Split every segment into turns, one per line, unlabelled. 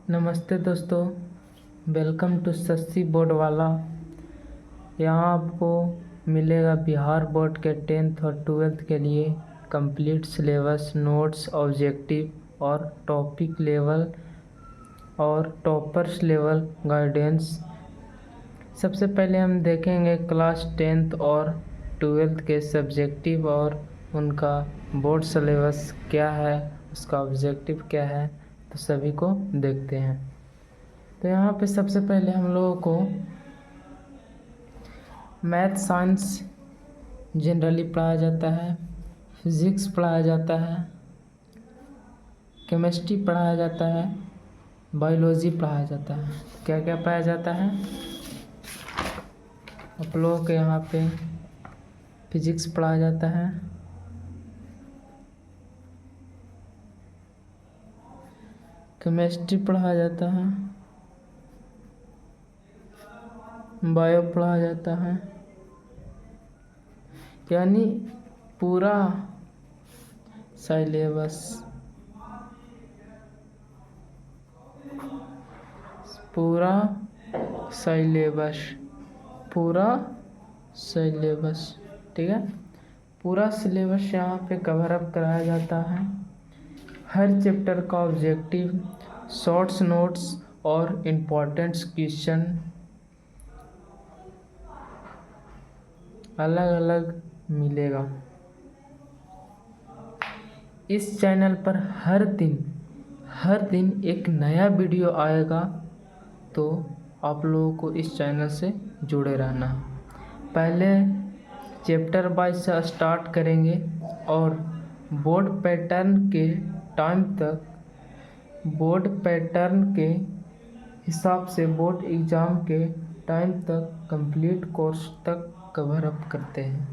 नमस्ते दोस्तों, welcome to Shashi board वाला। यहाँ आपको मिलेगा बिहार बोर्ड के 10th और 12th के लिए कंप्लीट सिलेबस, नोट्स, ऑब्जेक्टिव और टॉपिक लेवल और टॉपर्स लेवल गाइडेंस। सबसे पहले हम देखेंगे क्लास 10th और 12th के सब्जेक्टिव और उनका बोर्ड सिलेबस क्या है, उसका ऑब्जेक्टिव क्या है, तो सभी को देखते हैं। तो यहाँ पे सबसे पहले हम लोगों को मैथ साइंस जनरली पढ़ाया जाता है, फिज़िक्स पढ़ाया जाता है, केमिस्ट्री पढ़ाया जाता है, बायोलॉजी पढ़ाया जाता है। क्या क्या पढ़ाया जाता है आप लोगों के यहाँ पे? फिज़िक्स पढ़ाया जाता है, केमिस्ट्री पढ़ाया जाता है, बायो पढ़ाया जाता है, यानी पूरा सिलेबस ठीक है। पूरा सिलेबस यहाँ पे कवर अप कराया जाता है। हर चैप्टर का ऑब्जेक्टिव, शॉर्ट्स नोट्स और इम्पोर्टेंट्स क्वेश्चन अलग अलग मिलेगा। इस चैनल पर हर दिन एक नया वीडियो आएगा, तो आप लोगों को इस चैनल से जुड़े रहना। पहले चैप्टर वाइज से स्टार्ट करेंगे और बोर्ड पैटर्न के हिसाब से बोर्ड एग्ज़ाम के टाइम तक कंप्लीट कोर्स तक कवर अप करते हैं।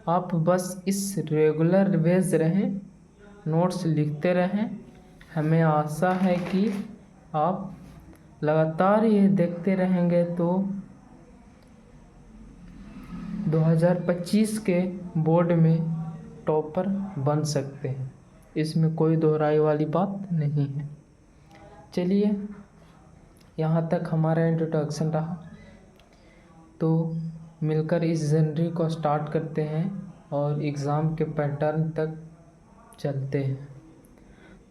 आप बस इस रेगुलर बेस रहें, नोट्स लिखते रहें। हमें आशा है कि आप लगातार ये देखते रहेंगे तो 2025 के बोर्ड में टॉपर बन सकते हैं। इसमें कोई दोहराई वाली बात नहीं है। चलिए, यहाँ तक हमारा इंट्रोडक्शन रहा, तो मिलकर इस जनवरी को स्टार्ट करते हैं और एग्ज़ाम के पैटर्न तक चलते हैं।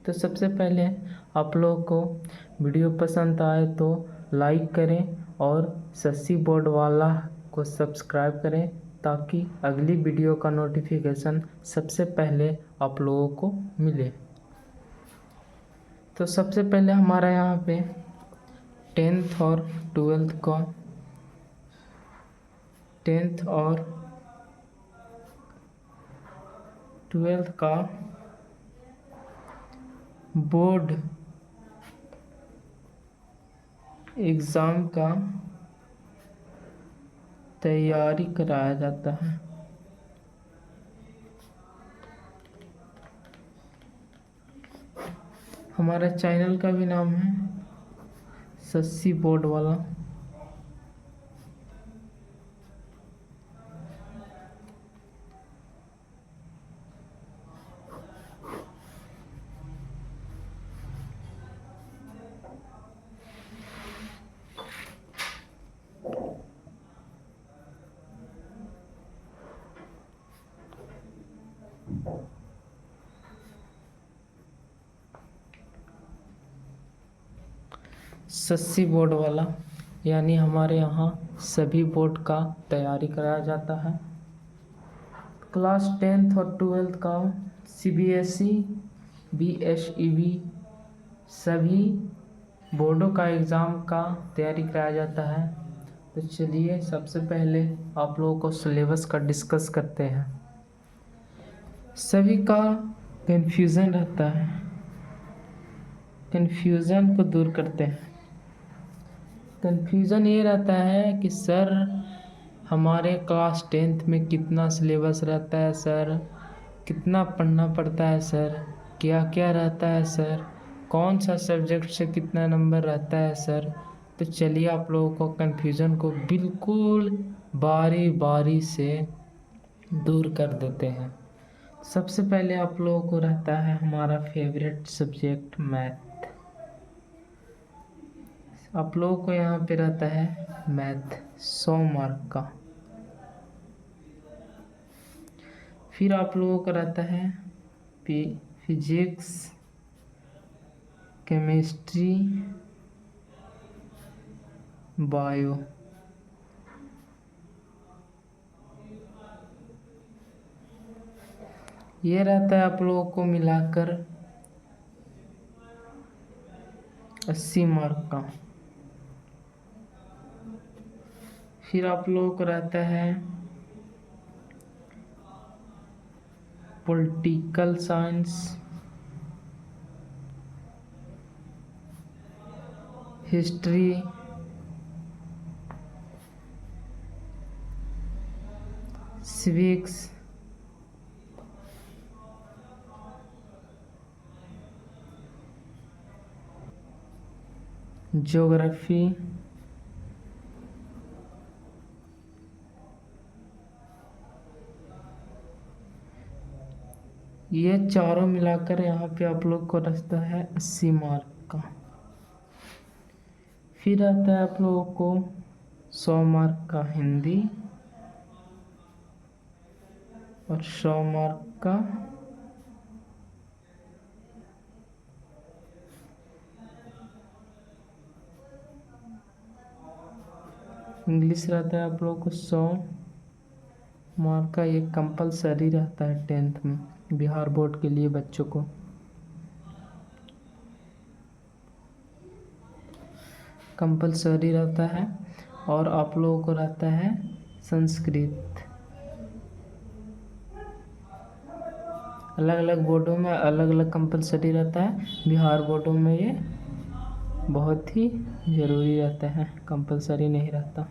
तो सबसे पहले आप लोगों को वीडियो पसंद आए तो लाइक करें और शशि बोर्ड वाला को सब्सक्राइब करें, ताकि अगली वीडियो का नोटिफिकेशन सबसे पहले आप लोगों को मिले। तो सबसे पहले हमारा यहाँ पे 10th और 12th का बोर्ड एग्ज़ाम का तैयारी कराया जाता है। हमारे चैनल का भी नाम है शशि बोर्ड वाला। शशि बोर्ड वाला यानी हमारे यहाँ सभी बोर्ड का तैयारी कराया जाता है। क्लास 10th और 12th का CBSE, BSEB सभी बोर्डों का एग्ज़ाम का तैयारी कराया जाता है। तो चलिए, सबसे पहले आप लोगों को सिलेबस का डिस्कस करते हैं। सभी का कन्फ्यूज़न रहता है, कन्फ्यूज़न को दूर करते हैं। कन्फ्यूज़न ये रहता है कि सर हमारे क्लास 10th में कितना सिलेबस रहता है सर, कितना पढ़ना पड़ता है सर, क्या क्या रहता है सर, कौन सा सब्जेक्ट से कितना नंबर रहता है सर। तो चलिए, आप लोगों को कन्फ्यूज़न को बिल्कुल बारी बारी से दूर कर देते हैं। सबसे पहले आप लोगों को रहता है हमारा फेवरेट सब्जेक्ट मैथ। आप लोगों को यहाँ पे रहता है मैथ 100 मार्क का। फिर आप लोगों का रहता है फिजिक्स, केमिस्ट्री, बायो। ये रहता है आप लोगों को मिलाकर 80 मार्क का। फिर आप लोगों को रहता है political science, history, civics, geography, ये चारों मिलाकर यहाँ पे आप लोग को रहता है 80 मार्क का। फिर आता है आप लोगों को 100 मार्क का हिंदी और 100 मार्क का इंग्लिश रहता है आप लोगों को 100 मार्क का। ये कंपलसरी रहता है 10th में बिहार बोर्ड के लिए बच्चों को। कंपलसरी रहता है। और आप लोगों को रहता है संस्कृत। अलग अलग बोर्डों में अलग अलग कंपलसरी रहता है। बिहार बोर्डों में ये बहुत ही ज़रूरी रहता है, कंपलसरी नहीं रहता।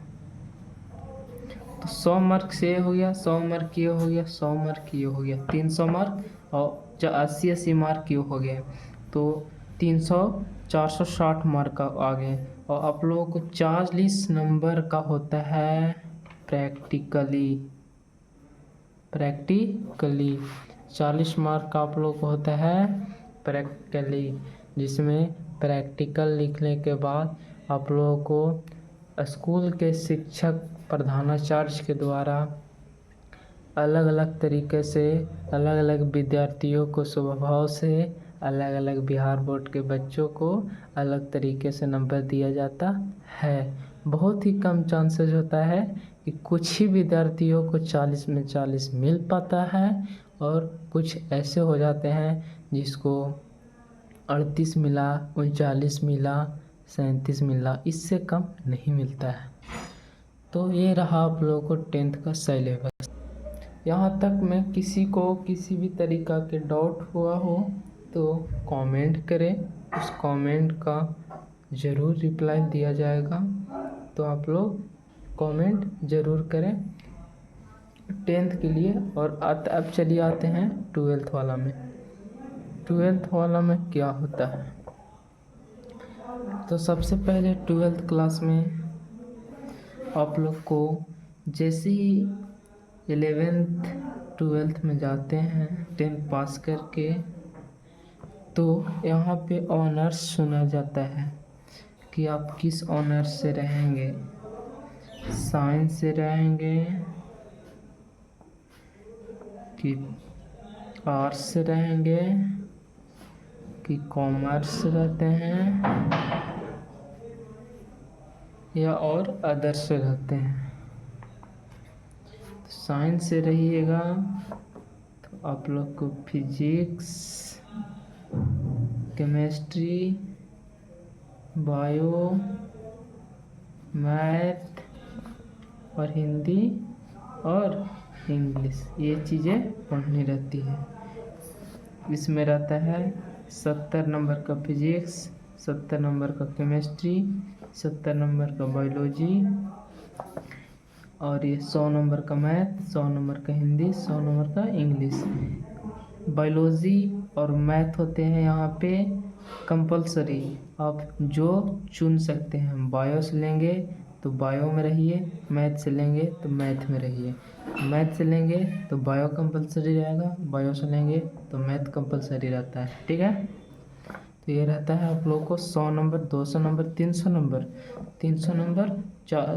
तो 100 मार्क से ये हो गया, 100 मार्क ये हो गया, 100 मार्क ये हो गया, 300 मार्क और जो 80 मार्क ये हो गए, तो 300 460 मार्क का आ गए। और आप लोगों को 40 नंबर का होता है प्रैक्टिकली 40 मार्क का आप लोग को होता है प्रैक्टिकली, जिसमें प्रैक्टिकल लिखने के बाद आप लोगों को स्कूल के शिक्षक प्रधानाचार्य के द्वारा अलग अलग तरीके से अलग अलग विद्यार्थियों को स्वभाव से अलग अलग बिहार बोर्ड के बच्चों को अलग तरीके से नंबर दिया जाता है। बहुत ही कम चांसेस होता है कि कुछ ही विद्यार्थियों को 40 में 40 मिल पाता है और कुछ ऐसे हो जाते हैं जिसको 38 मिला, 39 मिला, 37 मिला, इससे कम नहीं मिलता है। तो ये रहा आप लोगों को 10th का सिलेबस। यहाँ तक में किसी को किसी भी तरीका के डाउट हुआ हो तो कमेंट करें, उस कमेंट का ज़रूर रिप्लाई दिया जाएगा। तो आप लोग कमेंट ज़रूर करें 10th के लिए। और अब चलिए आते हैं 12th वाला में। 12th वाला में क्या होता है, तो सबसे पहले 12th क्लास में आप लोग को जैसे ही 11th 12th में जाते हैं 10th पास करके, तो यहाँ पे ऑनर्स सुना जाता है कि आप किस ऑनर्स से रहेंगे। साइंस से रहेंगे कि आर्ट्स से रहेंगे कि कॉमर्स से रहते हैं या और अदर से रहते हैं। तो साइंस से रहिएगा तो आप लोग को फिजिक्स, केमिस्ट्री, बायो, मैथ और हिंदी और इंग्लिश, ये चीज़ें पढ़नी रहती है। इसमें रहता है 70 नंबर का फिजिक्स, 70 नंबर का केमिस्ट्री, 70 नंबर का बायोलॉजी और ये 100 नंबर का मैथ, 100 नंबर का हिंदी, 100 नंबर का इंग्लिश। बायोलॉजी और मैथ होते हैं यहाँ पे कंपलसरी, आप जो चुन सकते हैं। बायो से लेंगे तो बायो में रहिए, मैथ से लेंगे तो मैथ में रहिए। मैथ से लेंगे तो बायो कंपलसरी रहेगा, बायो से लेंगे तो मैथ कंपलसरी रहता है, ठीक है। तो ये रहता है आप लोगों को 100 number, 200 number, 300 number, 300 number,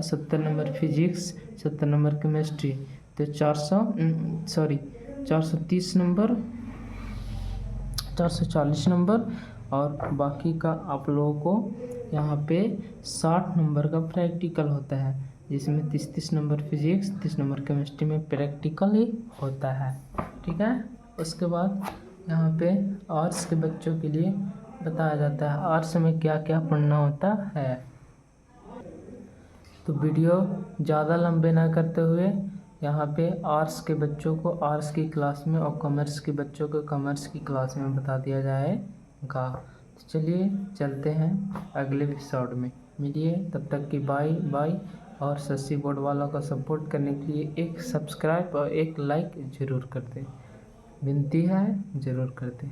70 number physics, 70 number chemistry, तो 430 नंबर, 440 नंबर, और बाकी का आप लोगों को यहाँ पे 60 नंबर का प्रैक्टिकल होता है, जिसमें 30 नंबर फिजिक्स, 30 नंबर केमिस्ट्री में प्रैक्टिकल ही होता है। ठीक है। उसके बाद यहाँ पे आर्ट्स के बच्चों के लिए बताया जाता है आर्ट्स में क्या क्या पढ़ना होता है। तो वीडियो ज़्यादा लंबे ना करते हुए यहाँ पे आर्ट्स के बच्चों को आर्ट्स की क्लास में और कॉमर्स के बच्चों को कॉमर्स की क्लास में बता दिया जाएगा। तो चलिए चलते हैं अगले एपिसोड में, मिलिए, तब तक की बाय बाय। और शशि बोर्ड वालों का सपोर्ट करने के लिए एक सब्सक्राइब और एक लाइक ज़रूर कर दें, विनती है ज़रूर कर दें।